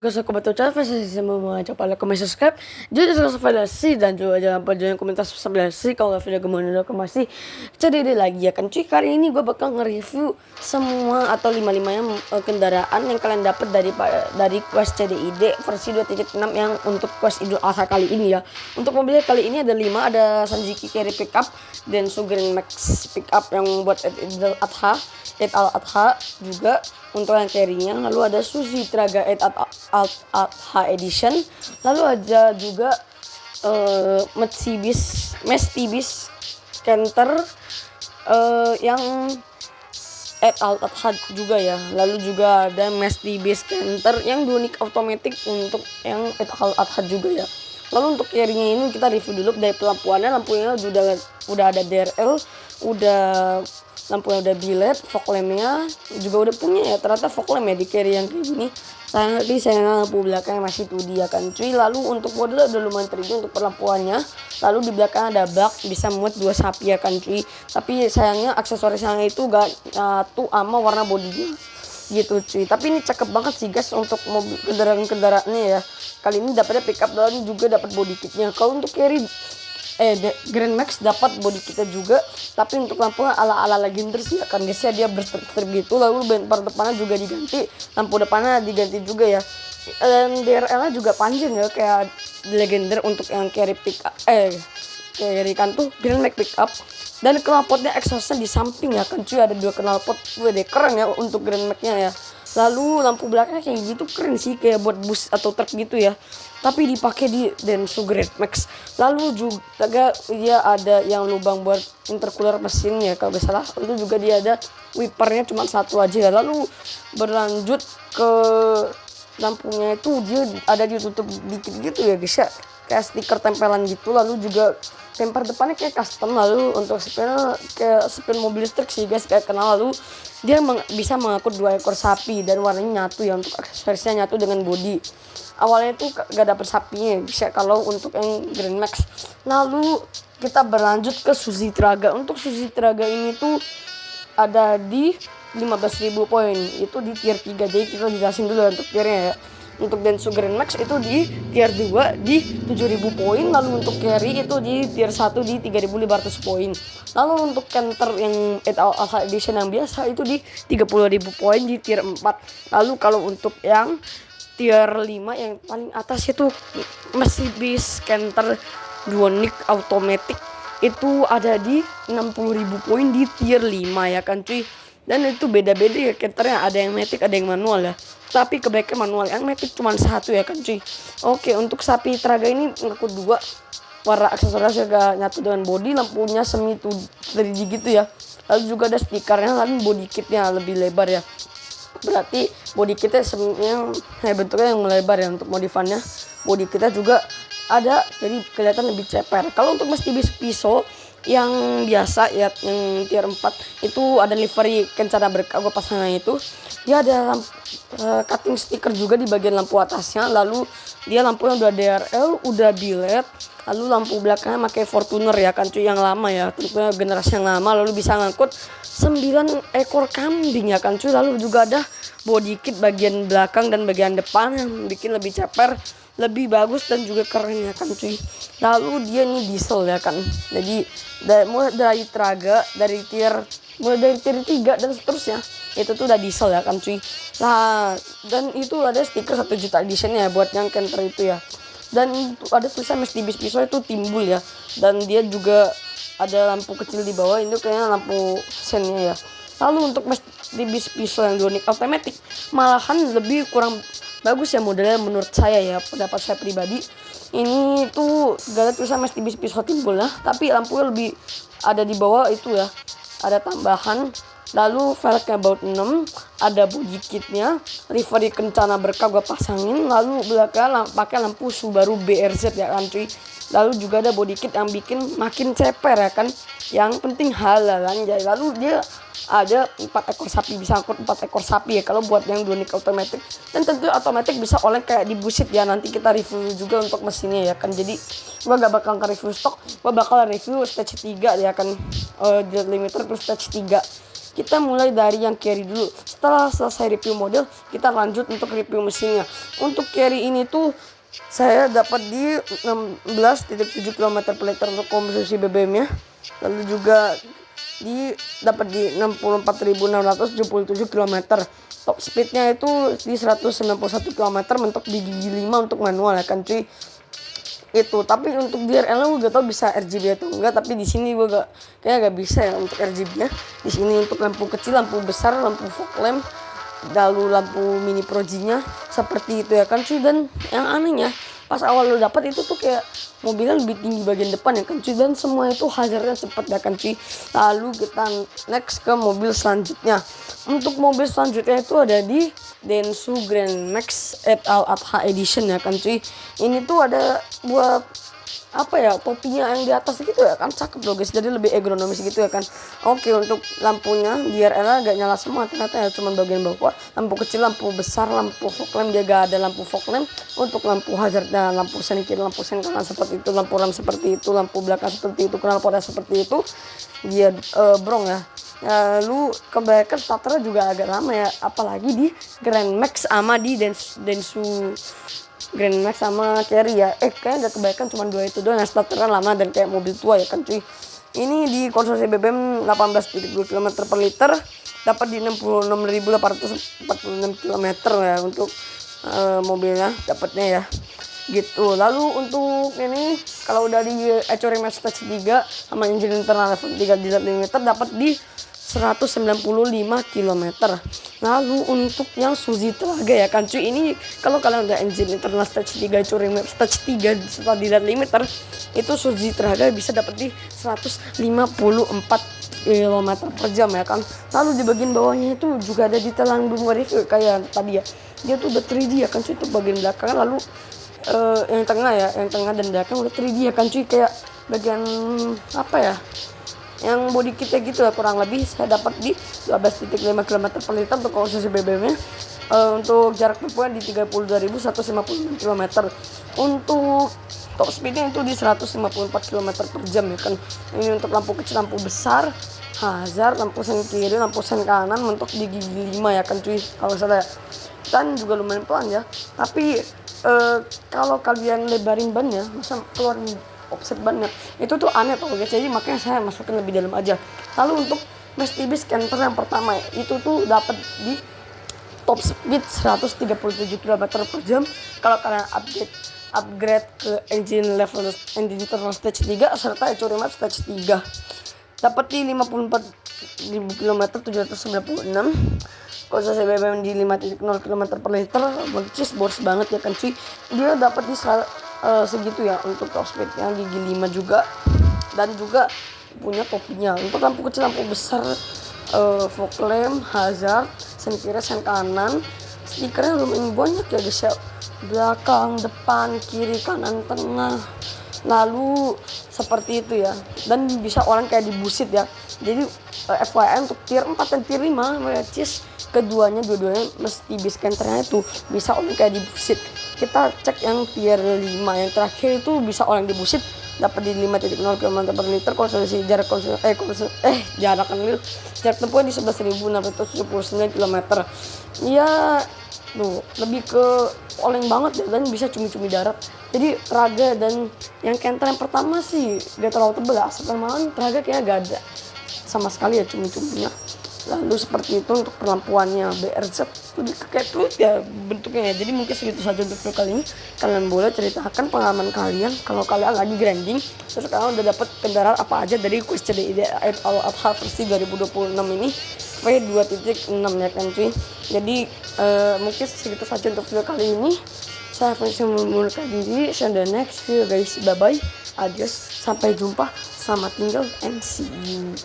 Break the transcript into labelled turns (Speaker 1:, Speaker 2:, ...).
Speaker 1: Gak usah komentar sama coba like, comment, subscribe. Jadi validasi dan juga jangan lupa jangan komentar validasi kalau video kemudian udah masih jadi lagi ya kan cuy. Kali ini gue bakal nge-review semua atau 5 yang kendaraan yang kalian dapat dari quest CDID versi 2.6 yang untuk quest Idul Adha kali ini ya. Untuk mobilnya kali ini ada 5, ada Sanjiki Carry Pickup dan Sugren Max Pickup yang buat Idul Adha. Juga untuk yang carry-nya, lalu ada Suzuki Traga Adha Edition, lalu ada juga Mercedes Canter yang Adha juga ya, lalu juga ada Mercedes Canter yang Donic Automatic untuk yang Adha juga ya. Lalu untuk carry-nya ini kita review dulu dari lampunya udah ada DRL, udah lampunya udah bilet, fog lampnya juga udah punya ya, ternyata fog lamp ya di carry yang kayak gini. Sayang lampu belakangnya masih 2D ya kan cuy. Lalu untuk model udah lumayan tinggi untuk perlampuannya. Lalu di belakang ada bak bisa muat 2 sapi ya kan cuy. Tapi sayangnya aksesorisnya itu gak nyatu sama warna bodinya gitu cuy. Tapi ini cakep banget sih guys untuk mobil kendaraannya ya. Kali ini dapatnya pickup dan juga dapat body kitnya. Kalau untuk carry Grand Max dapat body kitnya juga, tapi untuk lampunya ala Legender sih ya kan guys ya, dia berstrip gitu. Lalu bumper depannya juga diganti, lampu depannya diganti juga ya. Dan DRL-nya juga panjang ya kayak Legender untuk yang carry pickup carry kan tuh Grand Max pickup. Dan knalpotnya exhaustnya di samping ya kan cuy, ada 2 knalpot. Deh keren ya untuk Grand Max-nya ya. Lalu lampu belakangnya kayak gitu keren sih, kayak buat bus atau truk gitu ya, tapi dipakai di Denso Grand Max. Lalu juga dia ada yang lubang buat intercooler mesin ya kalau gak salah. Lalu juga dia ada wipernya cuma satu aja ya. Lalu berlanjut ke lampunya itu dia ada ditutup dikit gitu ya guys ya, kayak stiker tempelan gitu. Lalu juga bumper depannya kayak custom. Lalu untuk spionnya kayak spion mobil listrik sih guys, kayak kenal. Lalu dia bisa mengangkut 2 ekor sapi dan warnanya nyatu ya, untuk aksesorisnya nyatu dengan body. Awalnya itu gak dapet sapinya bisa kalau untuk yang Grand Max. Lalu kita berlanjut ke Suzuki Traga. Untuk Suzuki Traga ini tuh ada di 15.000 poin, itu di tier 3. Jadi kita jelasin dulu untuk tiernya ya. Untuk Denso Grand Max itu di tier 2 di 7.000 poin. Lalu untuk carry itu di tier 1 di 3.500 poin. Lalu untuk Canter yang Adha Edition yang biasa itu di 30.000 poin di tier 4. Lalu kalau untuk yang tier 5 yang paling atas itu Mercedes Canter Donic Automatic, itu ada di 60.000 poin di tier 5 ya kan cuy. Dan itu beda-beda ya canternya, ada yang matic ada yang manual ya, tapi kebanyakan manual. Yang matic cuma 1 ya kan cuy. Oke, untuk sapi Traga ini ngaku 2, warna aksesorisnya gak nyatu dengan body, lampunya semi 3D gitu ya. Lalu juga ada stikernya, lalu body kitnya lebih lebar ya, berarti body kitnya yang bentuknya yang melebar ya. Untuk modifannya body kita juga ada, jadi kelihatan lebih ceper. Kalau untuk Mercedes Piso yang biasa ya, yang tier 4 itu ada livery kencana berkah pasangan itu. Dia ada cutting stiker juga di bagian lampu atasnya. Lalu dia lampunya udah DRL, udah bilet. Lalu lampu belakangnya pakai Fortuner ya kan cuy, yang lama ya, tentunya generasi yang lama. Lalu bisa ngangkut 9 ekor kambing ya kan cuy. Lalu juga ada body kit bagian belakang dan bagian depan yang bikin lebih ceper, lebih bagus dan juga keren ya kan cuy. Lalu dia ini diesel ya kan, jadi mulai dari Traga mulai dari tier 3 dan seterusnya itu tuh udah diesel ya kan cuy. Nah, dan itu ada stiker 1 juta edition ya buat yang Canter itu ya. Dan itu ada tulisan Mercedes Piso itu timbul ya. Dan dia juga ada lampu kecil di bawah, itu kayaknya lampu sennya ya. Lalu untuk Mercedes Piso yang Donic Automatic malahan lebih kurang bagus ya modelnya menurut saya ya, pendapat saya pribadi. Ini tuh gak ada tulisan Mercedes Piso timbul ya, tapi lampunya lebih ada di bawah itu ya, ada tambahan. Lalu velgnya baut 6, ada body kitnya, livery kencana berkah gua pasangin. Lalu belakang pakai lampu Subaru BRZ ya kan cuy. Lalu juga ada body kit yang bikin makin ceper ya kan, yang penting halal anjay. Lalu dia ada 4 ekor sapi, bisa angkut 4 ekor sapi ya kalau buat yang Donic Automatic. Dan tentu otomatis bisa oleng kayak di busit ya, nanti kita review juga untuk mesinnya ya kan. Jadi gua gak bakal review stok, gua bakal review stage 3 ya kan, limiter plus stage 3. kita mulai dari yang carry dulu. Setelah selesai review model, kita lanjut untuk review mesinnya. Untuk carry ini tuh saya dapat di 16,7 km per liter untuk konsumsi BBM-nya. Lalu juga dapat di 64.677 km. Top speednya itu di 191 km mentok di gigi 5 untuk manual ya kan cuy. Itu tapi untuk DRL gue gak tau bisa RGB atau enggak, tapi di sini gue kayak gak bisa ya untuk RGB nya. Di sini untuk lampu kecil, lampu besar, lampu fog lamp, lalu lampu mini projinya seperti itu ya kan cuy. Dan yang anehnya pas awal lo dapat itu tuh kayak mobilnya lebih tinggi bagian depan ya kan cuy, dan semua itu hazardnya cepat ya kan cuy. Lalu kita next ke mobil selanjutnya. Untuk mobil selanjutnya itu ada di Densu Grand Max et al. Adha Edition ya kan cuy. Ini tuh ada buat apa ya, topinya yang di atas gitu ya kan, cakep loh guys, jadi lebih ergonomis gitu ya kan. Oke, untuk lampunya DRL gak nyala semua ternyata ya, cuman bagian bawah. Lampu kecil, lampu besar, lampu fog lamp, dia gak ada lampu fog lamp. Untuk lampu hazardnya, lampu sen kiri, lampu sen kanan seperti itu, lampu rem seperti itu, lampu belakang seperti itu, knalpotnya seperti itu. Dia brong ya. Lalu kebanyakan starternya juga agak lama ya, apalagi di Grand Max sama di Densu Grand Max sama Cherry ya. Kayaknya gak kebaikan cuma dua itu doang yang starternya lama dan kayak mobil tua ya kan cuy. Ini di konsumsi BBM 18,2 km per liter, dapat di 66.846 km ya untuk mobilnya dapatnya ya gitu. Lalu untuk ini kalau udah di Echo Remax Stage 3 sama engine internal level 3 di limiter dapat di 195 km. Lalu untuk yang Suzuki Telaga ya kan cuy, ini kalau kalian udah engine internal stage 3 Echo Remax stage 3 setelah di limiter itu Suzuki Telaga bisa dapat di 154 km per jam ya kan. Lalu di bagian bawahnya itu juga ada detail yang belum review kayak tadi ya, dia tuh udah 3D ya kan cuy untuk bagian belakang. Lalu yang tengah dan belakang udah 3D ya kan cuy, kayak bagian apa ya, yang body kitnya gitu lah kurang lebih. Saya dapat di 12,5 km per liter untuk konsumsi BBM nya. Untuk jarak tempuhnya di 32.156 km. Untuk top speednya itu di 154 km per jam ya kan. Ini untuk lampu kecil, lampu besar, hazard, lampu sen kiri, lampu sen kanan mentok di gigi 5 ya kan cuy kalau salah. Dan juga lumayan pelan ya, tapi kalau kalian lebarin bannya, masa keluarin offset bannya, itu tuh aneh tau guys, jadi makanya saya masukin lebih dalam aja. Lalu untuk Mercedes Canter yang pertama itu tuh dapat di top speed 137 km per jam. Kalau kalian upgrade ke engine internal stage 3 serta Echo Remax stage 3 dapat di 54.000 km 796. Kalau saya BBM di 5.0 km per liter, which boros banget ya kan cuy. Dia dapat di segitu ya untuk top speednya, gigi 5 juga, dan juga punya topinya. Untuk lampu kecil, lampu besar, fog lamp, hazard, sen kiri, sen kanan, stikernya lumayan banyak ya guys ya, belakang, depan, kiri, kanan, tengah. Lalu seperti itu ya, dan bisa orang kayak di busit ya. Jadi FYI untuk tier 4 dan tier 5 which dua-duanya Mercedes Canternya itu bisa orang kayak di busit. Kita cek yang tier 5 yang terakhir itu bisa orang di busit dapat di 5.0 km per liter. Konsumsi jarak tempuh di 11.679 km. Ya tuh lebih ke oleng banget ya, dan bisa cumi-cumi darat. Jadi Traga dan yang Canter yang pertama sih gak terlalu tebel ya, asalkan malam Traga kayaknya gak ada sama sekali ya cumi-cuminya. Lalu seperti itu untuk perlampuannya, BRZ lebih kayak fluid ya bentuknya ya. Jadi mungkin segitu saja untuk video kali ini. Kalian boleh ceritakan pengalaman kalian kalau kalian lagi grinding terus kalian udah dapat kendaraan apa aja dari Quiz CDI Adha versi 2026 ini V2.6 ya kan cuy. Jadi mungkin segitu saja untuk video kali ini. Saya Fensi memulihkan diri. See you in the next video guys. Bye bye. Adios. Sampai jumpa. Selamat tinggal and see you.